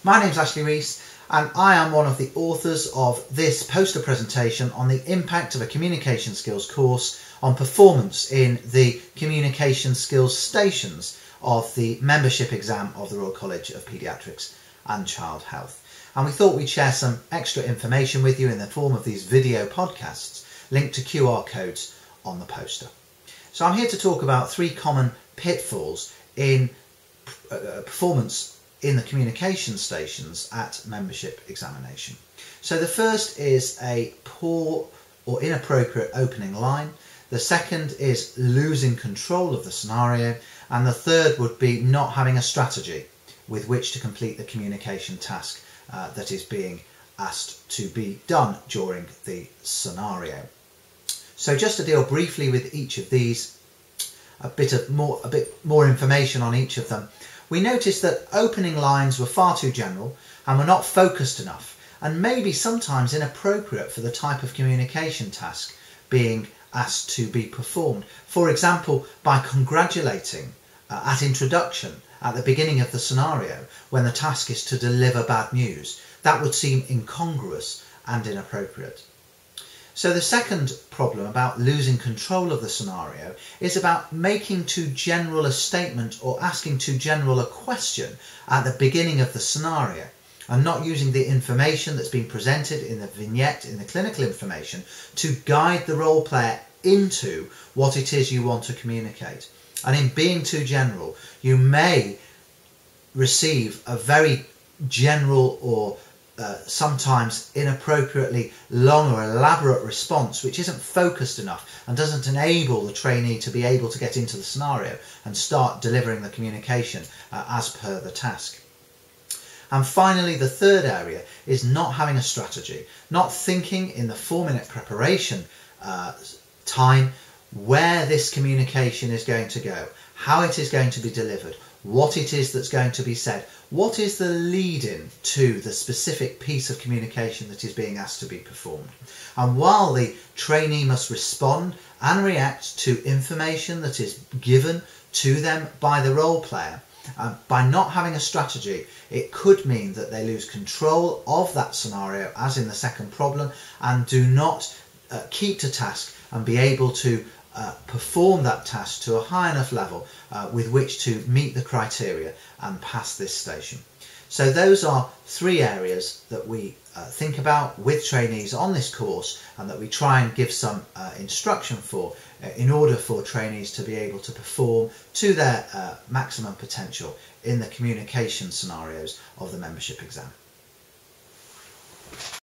My name's Ashley Reece and I am one of the authors of this poster presentation on the impact of a communication skills course on performance in the communication skills stations of the membership exam of the Royal College of Paediatrics and Child Health. And we thought we'd share some extra information with you in the form of these video podcasts linked to QR codes on the poster. So I'm here to talk about three common pitfalls in performance in the communication stations at membership examination. So the first is a poor or inappropriate opening line. The second is losing control of the scenario. And the third would be not having a strategy with which to complete the communication task that is being asked to be done during the scenario. So just to deal briefly with each of these, a bit more information on each of them. We noticed that opening lines were far too general and were not focused enough, and maybe sometimes inappropriate for the type of communication task being asked to be performed. For example, by congratulating at introduction at the beginning of the scenario when the task is to deliver bad news, that would seem incongruous and inappropriate. So the second problem about losing control of the scenario is about making too general a statement or asking too general a question at the beginning of the scenario and not using the information that's been presented in the vignette, in the clinical information, to guide the role player into what it is you want to communicate. And in being too general, you may receive a very general or sometimes inappropriately long or elaborate response which isn't focused enough and doesn't enable the trainee to be able to get into the scenario and start delivering the communication as per the task. And finally, the third area is not having a strategy, not thinking in the 4-minute preparation time where this communication is going to go, how it is going to be delivered, what it is that's going to be said, what is the lead-in to the specific piece of communication that is being asked to be performed. And while the trainee must respond and react to information that is given to them by the role player, by not having a strategy, it could mean that they lose control of that scenario, as in the second problem, and do not keep to task and be able to perform that task to a high enough level with which to meet the criteria and pass this station. So those are three areas that we think about with trainees on this course and that we try and give some instruction for in order for trainees to be able to perform to their maximum potential in the communication scenarios of the membership exam.